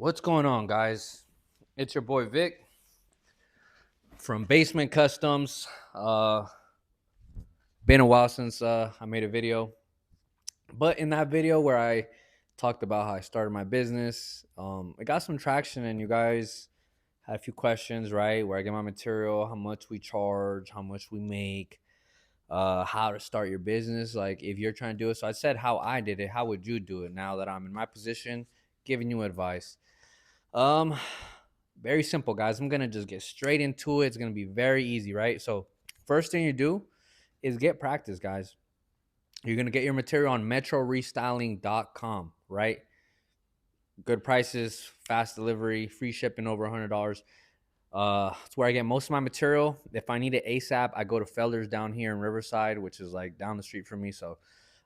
What's going on, guys? It's your boy Vic from Basement Customs. Been a while since I made a video, but in that video where I talked about how I started my business, it got some traction, and you guys had a few questions, right? Where I get my material, how much we charge, how much we make, how to start your business, like if you're trying to do it. So I said how I did it. How would you do it now that I'm in my position, giving you advice? Um, Very simple, guys. I'm gonna just get straight into it. It's gonna be very easy, right? So, first thing you do is get practice, guys. You're gonna get your material on metrorestyling.com, right? Good prices, fast delivery, free shipping over $100. It's where I get most of my material. If I need it ASAP, I go to Felder's down here in Riverside, which is like down the street from me. So,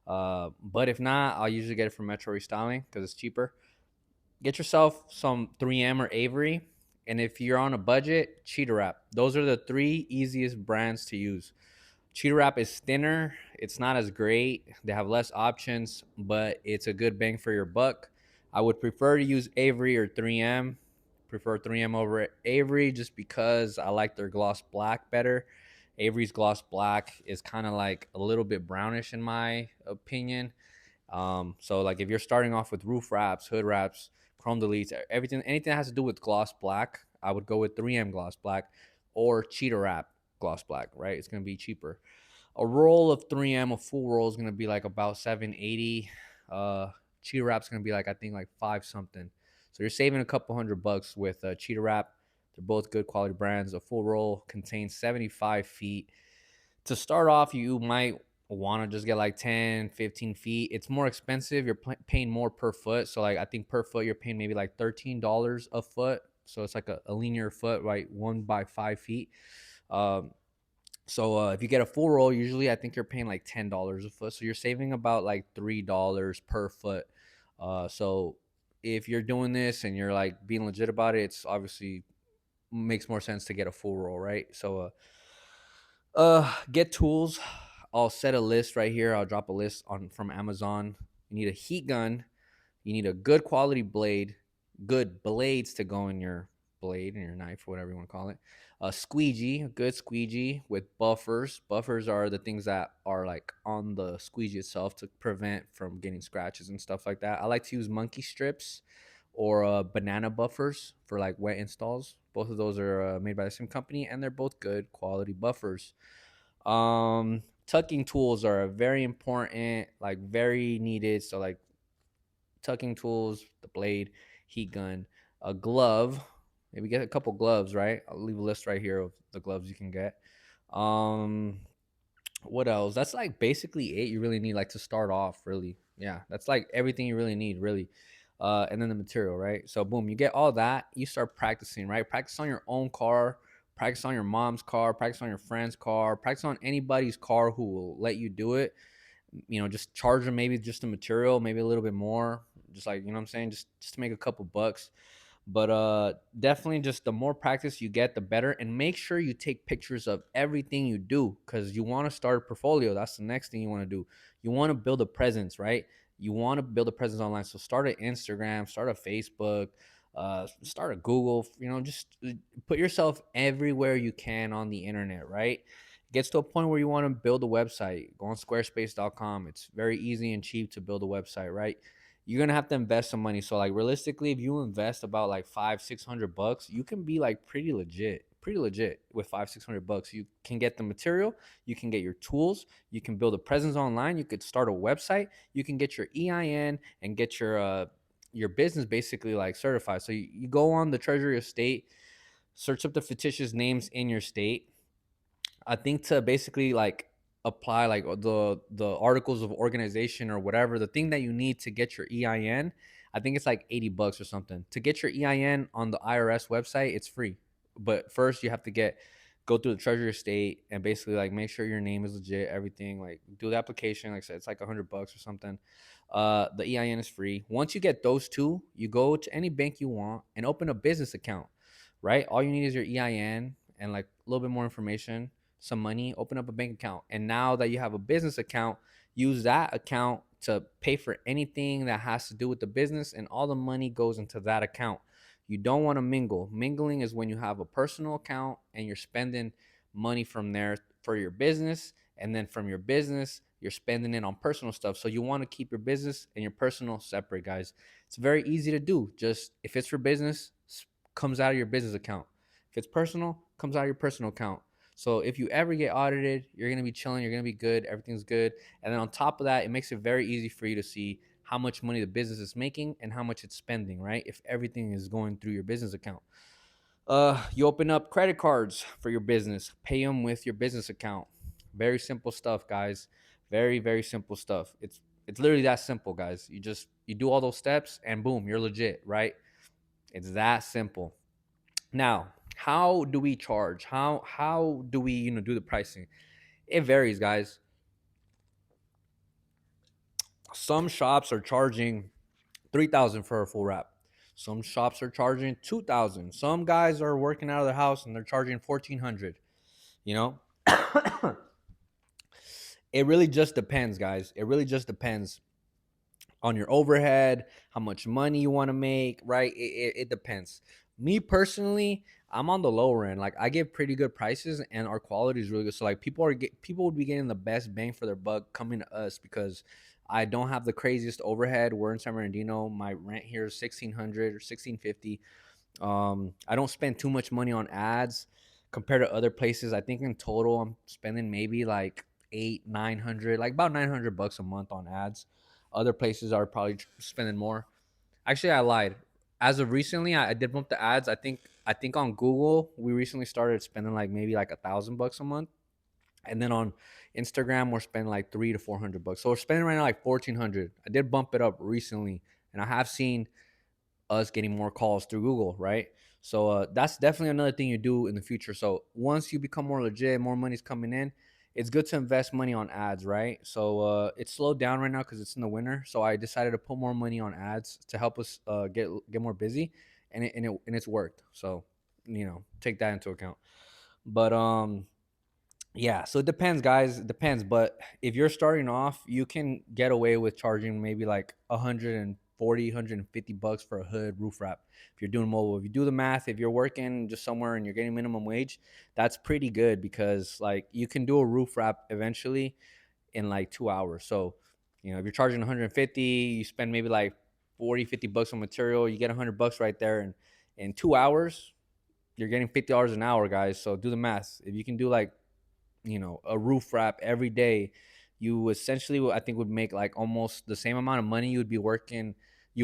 but if not, I'll usually get it from Metro Restyling because it's cheaper. Get yourself some 3M or Avery. And if you're on a budget, Cheetah Wrap. Those are the three easiest brands to use. Cheetah Wrap is thinner. It's not as great. They have less options, but it's a good bang for your buck. I would prefer to use Avery or 3M. Prefer 3M over Avery just because I like their gloss black better. Avery's gloss black is kind of like a little bit brownish in my opinion. So like if you're starting off with roof wraps, hood wraps, chrome deletes, everything, anything that has to do with gloss black, I would go with 3M gloss black or Cheetah Wrap gloss black, right? It's gonna be cheaper. A roll of 3M, a full roll is gonna be like about 780. Cheetah Wrap's gonna be like I think like five something. So you're saving a couple $100 with Cheetah Wrap. They're both good quality brands. A full roll contains 75 feet. To start off, you might want to just get like 10, 15 feet. It's more expensive. You're paying more per foot. So like I think per foot you're paying maybe like $13 a foot. So it's like a linear foot, right? 1 by 5 feet. Um, so if you get a full roll, usually I think you're paying like $10 a foot. So you're saving about like $3 per foot. So if you're doing this and you're like being legit about it, it's obviously makes more sense to get a full roll, right? So get tools. I'll set a list right here. I'll drop a list on from Amazon. You need a heat gun. You need a good quality blade, good blades to go in your blade and your knife, whatever you want to call it. A squeegee, a good squeegee with buffers. Buffers are the things that are like on the squeegee itself to prevent from getting scratches and stuff like that. I like to use monkey strips or banana buffers for like wet installs. Both of those are made by the same company and they're both good quality buffers. Tucking tools are very important, like very needed. So like tucking tools, the blade, heat gun, a glove. Maybe get a couple gloves, right? I'll leave a list right here of the gloves you can get. Um, what else? That's like basically it. You really need like to start off, really. Yeah, that's like everything you really need, really. And then the material, right? So boom, you get all that. You start practicing, right? Practice on your own car, practice on your mom's car, practice on your friend's car, practice on anybody's car who will let you do it. Just charge them maybe just the material, maybe a little bit more, just like what I'm saying, just to make a couple bucks. But definitely just the more practice you get, the better. And make sure you take pictures of everything you do because you want to start a portfolio. That's the next thing you want to do. You want to build a presence, right? You want to build a presence online. So start an Instagram, start a Facebook, start a Google, just put yourself everywhere you can on the internet, right? Gets to a point where you want to build a website. Go on squarespace.com. It's very easy and cheap to build a website, right? You're gonna have to invest some money. So like realistically, if you invest about like 500-600 bucks, you can be like pretty legit with 500-600 bucks. You can get the material, you can get your tools, you can build a presence online, you could start a website, you can get your EIN and get your business basically like certified. So you go on the Treasury of State, search up the fictitious names in your state. I think to basically like apply like the articles of organization or whatever, the thing that you need to get your EIN, I think it's like $80 or something. To get your EIN on the IRS website, it's free. But first you have to go through the Treasury of State and basically like make sure your name is legit, everything, like do the application. Like I said, it's like $100 or something. The EIN is free. Once you get those two, you go to any bank you want and open a business account, right? All you need is your EIN and like a little bit more information, some money, open up a bank account. And now that you have a business account, use that account to pay for anything that has to do with the business, and all the money goes into that account. You don't want to mingle. Mingling is when you have a personal account and you're spending money from there for your business, and then from your business you're spending it on personal stuff. So you want to keep your business and your personal separate, guys. It's very easy to do. Just if it's for business, comes out of your business account. If it's personal, comes out of your personal account. So if you ever get audited, you're gonna be chilling, you're gonna be good, everything's good. And then on top of that, it makes it very easy for you to see how much money the business is making and how much it's spending, right? If everything is going through your business account. You open up credit cards for your business, pay them with your business account. Very simple stuff, guys. Very, very simple stuff. It's literally that simple, guys. You do all those steps and boom, you're legit, right? It's that simple. Now, how do we charge? How do we, do the pricing? It varies, guys. Some shops are charging 3,000 for a full wrap. Some shops are charging 2,000. Some guys are working out of their house and they're charging 1,400. You know, it really just depends, guys. It really just depends on your overhead, how much money you want to make, right? It depends. Me personally, I'm on the lower end. Like I get pretty good prices and our quality is really good. So like people would be getting the best bang for their buck coming to us because I don't have the craziest overhead. We're in San Bernardino. My rent here is 1,600 or 1,650. I don't spend too much money on ads compared to other places. I think in total I'm spending maybe like 800, 900, like about 900 bucks a month on ads. Other places are probably spending more. Actually, I lied. As of recently, I did bump the ads. I think on Google we recently started spending like maybe like 1,000 bucks a month, and then on Instagram we're spending like 300 to 400 bucks. So we're spending right now like 1,400. I did bump it up recently, and I have seen us getting more calls through Google, right? So that's definitely another thing you do in the future. So once you become more legit, more money's coming in, it's good to invest money on ads, right? So it's slowed down right now because it's in the winter. So I decided to put more money on ads to help us get more busy, and it's worked. So take that into account. But yeah, so it depends, guys. It depends. But if you're starting off, you can get away with charging maybe like 140, 150 bucks for a hood roof wrap. If you're doing mobile, if you do the math, if you're working just somewhere and you're getting minimum wage, that's pretty good because like you can do a roof wrap eventually in like 2 hours. So, if you're charging 150, you spend maybe like 40, 50 bucks on material, you get 100 bucks right there. And in 2 hours, you're getting $50 an hour, guys. So do the math. If you can do like a roof wrap every day, you essentially, I think, would make like almost the same amount of money you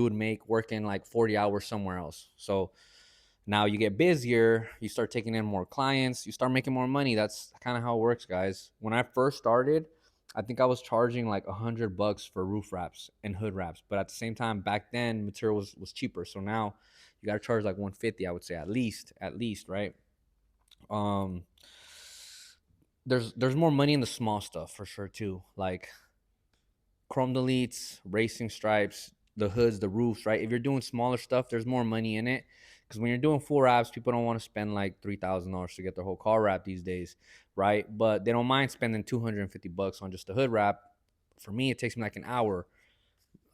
would make working like 40 hours somewhere else. So now you get busier, you start taking in more clients, you start making more money. That's kind of how it works, guys. When I first started, I think I was charging like 100 bucks for roof wraps and hood wraps, but at the same time back then material was cheaper. So now you got to charge like 150, I would say, at least, right? um there's more money in the small stuff for sure too, like chrome deletes, racing stripes, the hoods, the roofs, right? If you're doing smaller stuff, there's more money in it. Because when you're doing full wraps, people don't want to spend like $3,000 to get their whole car wrapped these days, right? But they don't mind spending 250 bucks on just a hood wrap. For me, it takes me like an hour.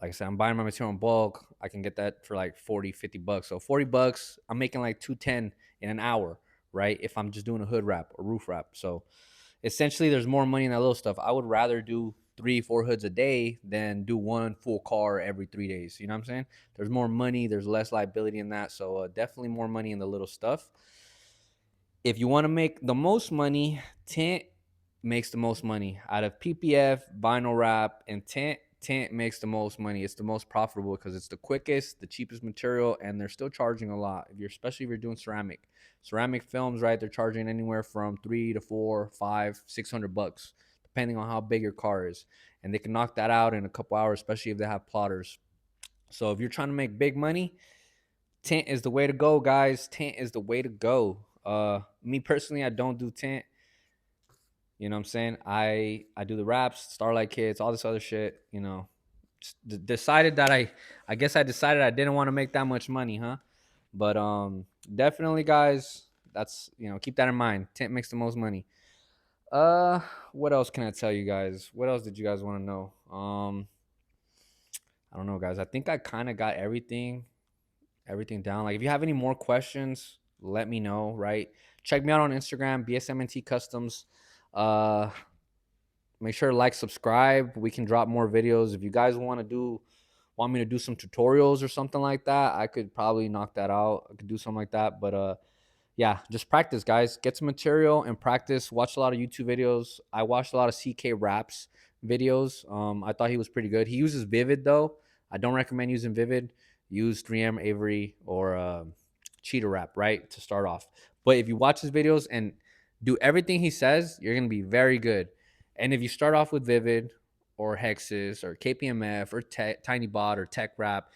Like I said, I'm buying my material in bulk. I can get that for like 40, 50 bucks. So 40 bucks, I'm making like 210 in an hour, right? If I'm just doing a hood wrap or roof wrap. So essentially there's more money in that little stuff. I would rather do 3 4 hoods a day than do one full car every 3 days. You know what I'm saying? There's more money, there's less liability in that. So definitely more money in the little stuff. If you want to make the most money, tint makes the most money out of PPF, vinyl wrap, and tint. Tint makes the most money. It's the most profitable because it's the quickest, the cheapest material, and they're still charging a lot. Especially if you're doing ceramic films, right? They're charging anywhere from 3 to 4 5 600 bucks, depending on how big your car is, and they can knock that out in a couple hours, especially if they have plotters. So if you're trying to make big money, tint is the way to go, guys. Tint is the way to go. Me personally, I don't do tint. You know what I'm saying? I do the raps, Starlight Kids, all this other shit. Decided that I guess I decided I didn't want to make that much money, huh? But definitely, guys, that's keep that in mind. Tint makes the most money. Uh, what else can I tell you guys? What else did you guys want to know? I don't know, guys. I think I kind of got everything down. Like, if you have any more questions, let me know. Right? Check me out on Instagram, BSMNT Customs. Uh, Make sure to like, subscribe. We can drop more videos. If you guys want me to do some tutorials or something like that, I could probably knock that out. I could do something like that. But yeah, just practice, guys. Get some material and practice. Watch a lot of YouTube videos. I watched a lot of CK Raps videos. I thought he was pretty good. He uses Vivid though. I don't recommend using Vivid. Use 3M Avery or Cheetah Rap, right, to start off. But if you watch his videos and do everything he says, you're gonna be very good. And if you start off with Vivid or Hexus or KPMF or TinyBot or Tech Rap,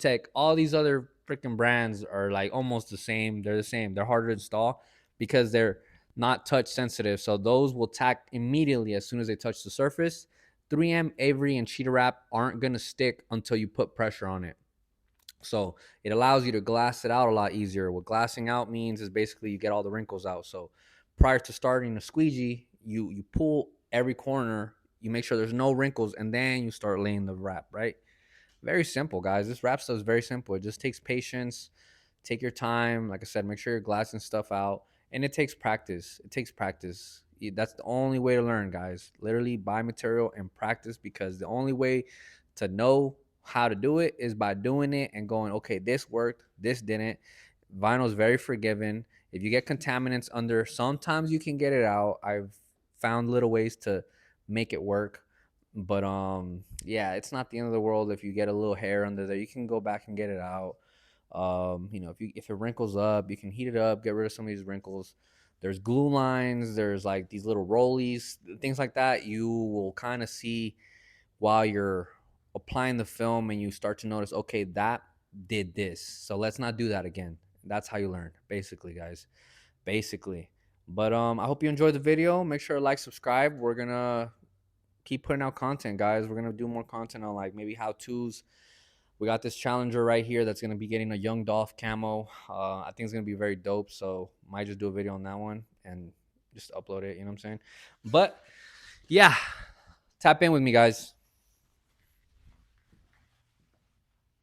Tech, all these other freaking brands are like almost the same. They're the same. They're harder to install because they're not touch sensitive. So those will tack immediately as soon as they touch the surface. 3M, Avery, and Cheetah Wrap aren't going to stick until you put pressure on it. So it allows you to glass it out a lot easier. What glassing out means is basically you get all the wrinkles out. So prior to starting a squeegee, you pull every corner, you make sure there's no wrinkles, and then you start laying the wrap, right? Very simple, guys. This wrap stuff is very simple. It just takes patience. Take your time. Like I said, make sure you're glassing stuff out. And it takes practice. It takes practice. That's the only way to learn, guys. Literally buy material and practice, because the only way to know how to do it is by doing it and going, okay, this worked, this didn't. Vinyl is very forgiving. If you get contaminants under, sometimes you can get it out. I've found little ways to make it work, but yeah, it's not the end of the world if you get a little hair under there. You can go back and get it out. If it wrinkles up, you can heat it up, get rid of some of these wrinkles. There's glue lines, there's like these little rollies, things like that. You will kind of see while you're applying the film, and you start to notice, okay, that did this, so let's not do that again. That's how you learn, basically, guys. Basically. But I hope you enjoyed the video. Make sure to like, subscribe. We're gonna keep putting out content, guys. We're gonna do more content on like maybe how to's. We got this Challenger right here that's gonna be getting a Young Dolph camo. I think it's gonna be very dope. So might just do a video on that one and just upload it. You know what I'm saying? But yeah, tap in with me, guys.